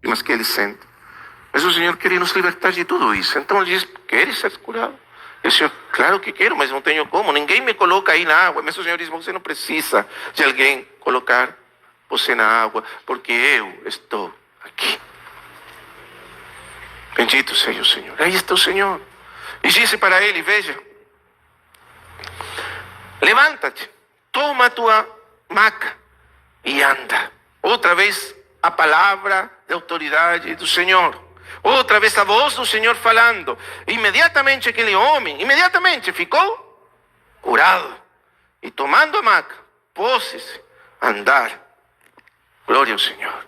mas que ele sente. Mas o Senhor queria nos libertar de tudo isso. Então ele diz, queres ser curado? E o Senhor, claro que quero, mas não tenho como. Ninguém me coloca aí na água. Mas o Senhor diz, você não precisa de alguém colocar você na água, porque eu estou aqui. Bendito seja o Senhor. Aí está o Senhor. E disse para ele, veja, levanta-te, toma a tua maca e anda. Outra vez a palavra de autoridade do Senhor. Outra vez a voz do Senhor falando. Imediatamente aquele homem, ficou curado. E tomando a maca, pôs-se a andar. Glória ao Senhor.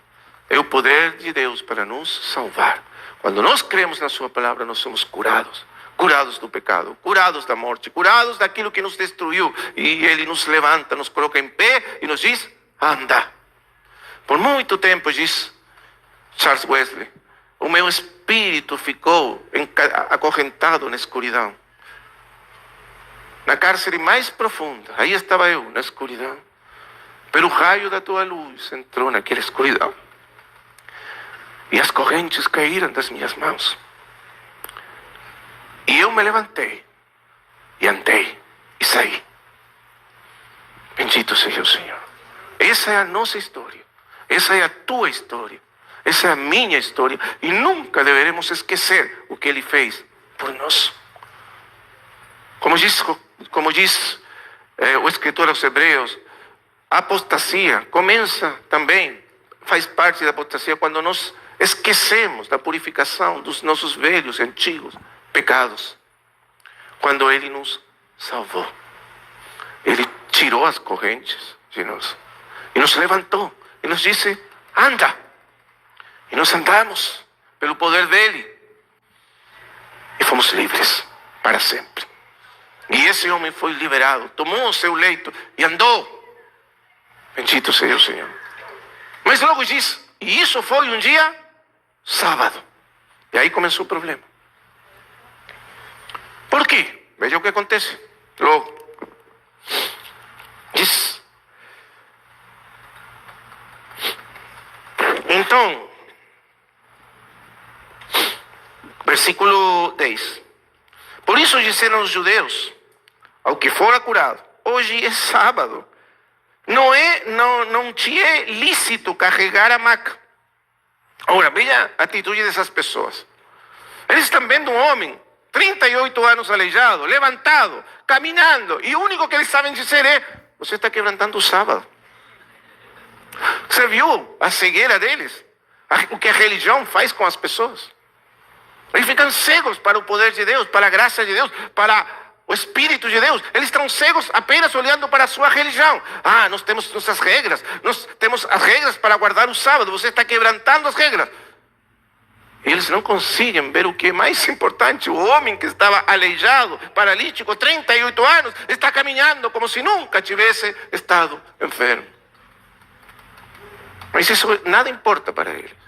É o poder de Deus para nos salvar. Quando nós cremos na sua palavra, nós somos curados. Curados do pecado, curados da morte, curados daquilo que nos destruiu. E Ele nos levanta, nos coloca em pé e nos diz, anda. Por muito tempo, diz Charles Wesley, o meu espírito ficou acorrentado na escuridão. Na cárcere mais profunda, aí estava eu, na escuridão. Pelo raio da tua luz entrou naquela escuridão. E as correntes caíram das minhas mãos. E eu me levantei, e andei, e saí. Bendito seja o Senhor. Essa é a nossa história. Essa é a tua história. Essa é a minha história. E nunca deveremos esquecer o que Ele fez por nós. Como diz o escritor aos Hebreus, a apostasia começa também, faz parte da apostasia, quando nós esquecemos da purificação dos nossos velhos, antigos pecados. Quando Ele nos salvou, Ele tirou as correntes de nós e nos levantou e nos disse, anda. E nós andamos pelo poder dEle e fomos livres para sempre. E esse homem foi liberado, tomou o seu leito e andou. Bendito seja o Senhor. Mas logo diz, e isso foi um dia sábado. E aí começou o problema. Por quê? Veja o que acontece. Logo, diz. Então, versículo 10. Por isso disseram os judeus, ao que fora curado, hoje é sábado. Não te é lícito carregar a maca. Agora, veja a atitude dessas pessoas. Eles estão vendo um homem, 38 anos aleijado, levantado, caminhando. E o único que eles sabem dizer é, você está quebrantando o sábado. Você viu a cegueira deles? O que a religião faz com as pessoas? Eles ficam cegos para o poder de Deus, para a graça de Deus, para o Espírito de Deus. Eles estão cegos apenas olhando para a sua religião. Nós temos nossas regras. Nós temos as regras para guardar o sábado. Você está quebrantando as regras. Eles não conseguem ver o que é mais importante. O homem que estava aleijado, paralítico, 38 anos, está caminhando como se nunca tivesse estado enfermo. Mas isso nada importa para eles.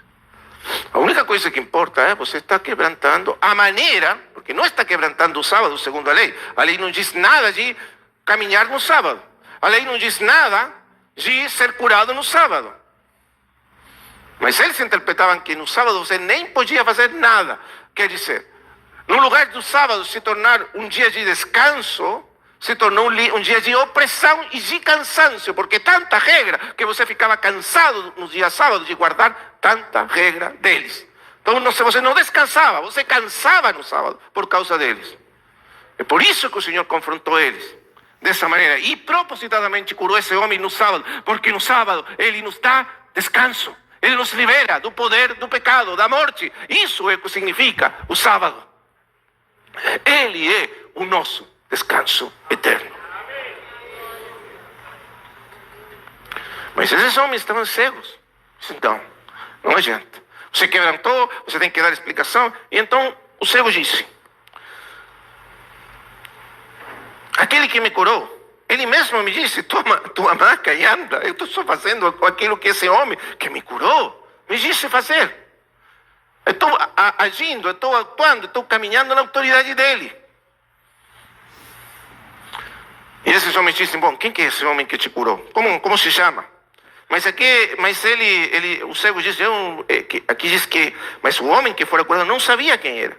A única coisa que importa é você está quebrantando a maneira, porque não está quebrantando o sábado segundo a lei. A lei não diz nada de caminhar no sábado. A lei não diz nada de ser curado no sábado. Mas eles interpretavam que no sábado você nem podia fazer nada. Quer dizer, no lugar do sábado se tornar um dia de descanso, se tornou um dia de opressão e de cansaço, porque tanta regra que você ficava cansado no dia sábado de guardar tanta regra deles. Então você não descansava, você cansava no sábado por causa deles. É por isso que o Senhor confrontou eles dessa maneira e propositadamente curou esse homem no sábado, porque no sábado Ele nos dá descanso. Ele nos libera do poder do pecado, da morte. Isso é o que significa o sábado. Ele é o nosso descanso eterno. Mas esses homens estavam cegos. Então, não adianta. Você quebrantou, você tem que dar explicação. E então o cego disse, aquele que me curou, ele mesmo me disse, toma tua maca e anda. Eu estou só fazendo aquilo que esse homem que me curou me disse fazer. Eu estou agindo, eu estou atuando, estou caminhando na autoridade dele. E esses homens dizem, bom, quem que é esse homem que te curou? Como se chama? O cego disse, aqui diz que, mas o homem que fora curado não sabia quem era.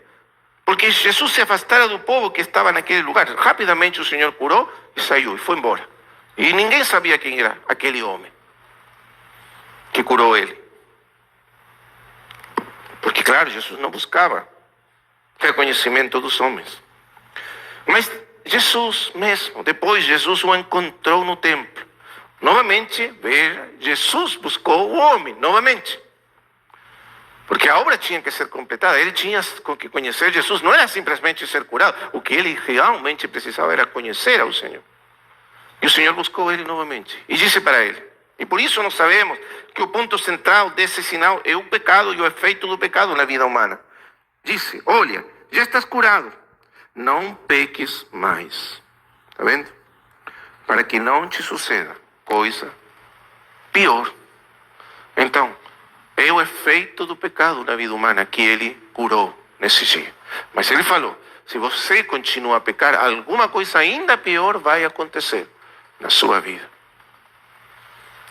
Porque Jesus se afastara do povo que estava naquele lugar. Rapidamente o Senhor curou e saiu, e foi embora. E ninguém sabia quem era aquele homem que curou ele. Porque, claro, Jesus não buscava reconhecimento dos homens. Mas Jesus mesmo, depois Jesus o encontrou no templo. Novamente, veja, Jesus buscou o homem, novamente. Porque a obra tinha que ser completada. Ele tinha que conhecer Jesus. Não era simplesmente ser curado. O que ele realmente precisava era conhecer ao Senhor. E o Senhor buscou ele novamente. E disse para ele. E por isso nós sabemos que o ponto central desse sinal é o pecado e o efeito do pecado na vida humana. Disse, olha, já estás curado. Não peques mais. Está vendo? Para que não te suceda coisa pior. Então, é o efeito do pecado na vida humana que ele curou nesse dia. Mas ele falou, se você continua a pecar, alguma coisa ainda pior vai acontecer na sua vida.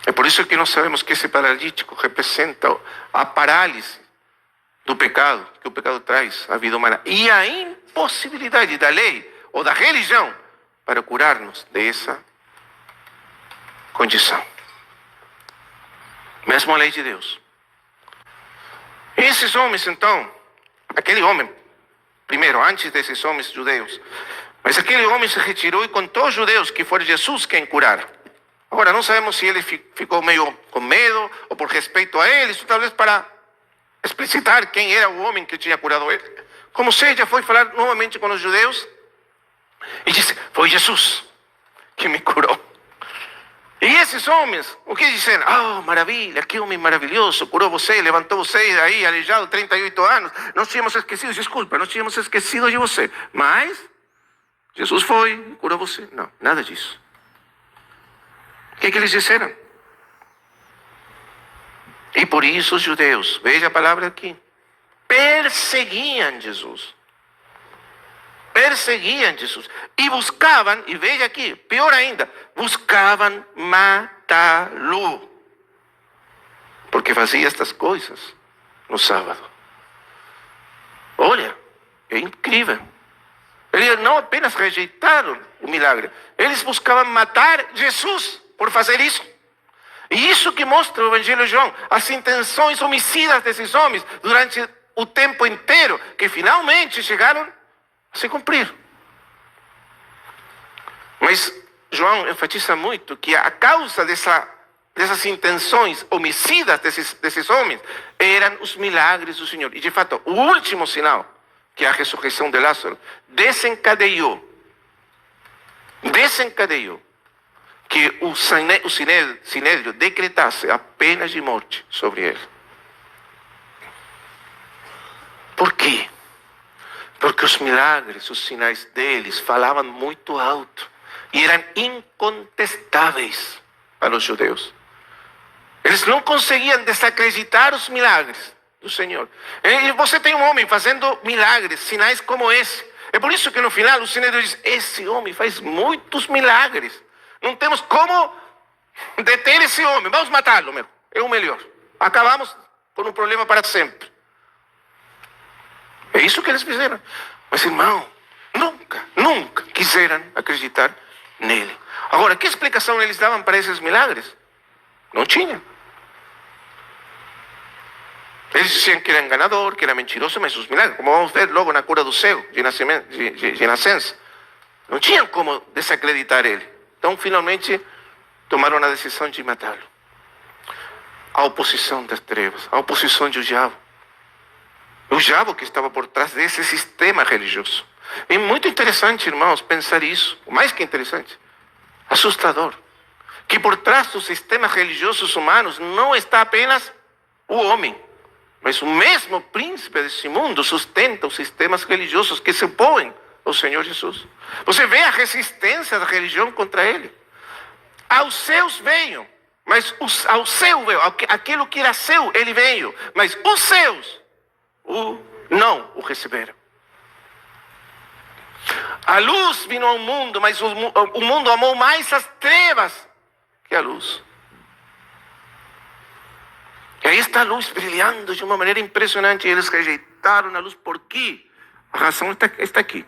É por isso que nós sabemos que esse paralítico representa a parálise do pecado, que o pecado traz à vida humana. E a impossibilidade da lei ou da religião para curar-nos dessa condição. Mesmo a lei de Deus. Esses homens, então, aquele homem, primeiro, antes desses homens judeus, mas aquele homem se retirou e contou aos judeus que foi Jesus quem curara. Agora, não sabemos se ele ficou meio com medo ou por respeito a eles, ou talvez para explicitar quem era o homem que tinha curado ele. Como seja, foi falar novamente com os judeus e disse, foi Jesus que me curou. E esses homens, o que disseram? Oh, maravilha, que homem maravilhoso, curou você, levantou você aí, aleijado, 38 anos. Nós tínhamos esquecido, desculpa, nós tínhamos esquecido de você. Mas, Jesus foi e curou você. Não, nada disso. O que eles disseram? E por isso os judeus, veja a palavra aqui, perseguiam Jesus. Perseguiam Jesus. E buscavam, e veja aqui, pior ainda, buscavam matá-lo. Porque fazia estas coisas no sábado. Olha, é incrível. Eles não apenas rejeitaram o milagre, eles buscavam matar Jesus por fazer isso. E isso que mostra o Evangelho de João, as intenções homicidas desses homens durante o tempo inteiro, que finalmente chegaram a se cumprir. Mas João enfatiza muito que a causa dessas intenções homicidas desses homens eram os milagres do Senhor. E de fato, o último sinal, que é a ressurreição de Lázaro, desencadeou que o Sinédrio decretasse a pena de morte sobre ele. Por quê? Porque os milagres, os sinais deles falavam muito alto e eram incontestáveis para os judeus. Eles não conseguiam desacreditar os milagres do Senhor. E você tem um homem fazendo milagres, sinais como esse. É por isso que no final o Sinédrio diz, esse homem faz muitos milagres. Não temos como deter esse homem. Vamos matá-lo, meu. É o melhor. Acabamos com um problema para sempre. É isso que eles fizeram. Mas, irmão, nunca quiseram acreditar nele. Agora, que explicação eles davam para esses milagres? Não tinha. Eles diziam que era enganador, que era mentiroso, mas os milagres, como vamos ver logo na cura do cego, de nascença, não tinham como desacreditar ele. Então, finalmente, tomaram a decisão de matá-lo. A oposição das trevas, a oposição do diabo. O diabo que estava por trás desse sistema religioso. É muito interessante, irmãos, pensar isso. Mais que interessante, assustador. Que por trás dos sistemas religiosos humanos não está apenas o homem, mas o mesmo príncipe desse mundo sustenta os sistemas religiosos que se opõem ao Senhor Jesus. Você vê a resistência da religião contra ele. Aos seus veio, mas ao seu veio, aquilo que era seu, ele veio, mas os seus não o receberam. A luz vindo ao mundo, mas o mundo amou mais as trevas que a luz. está a luz brilhando de uma maneira impressionante e eles rejeitaram a luz. Por quê? A razão está aqui.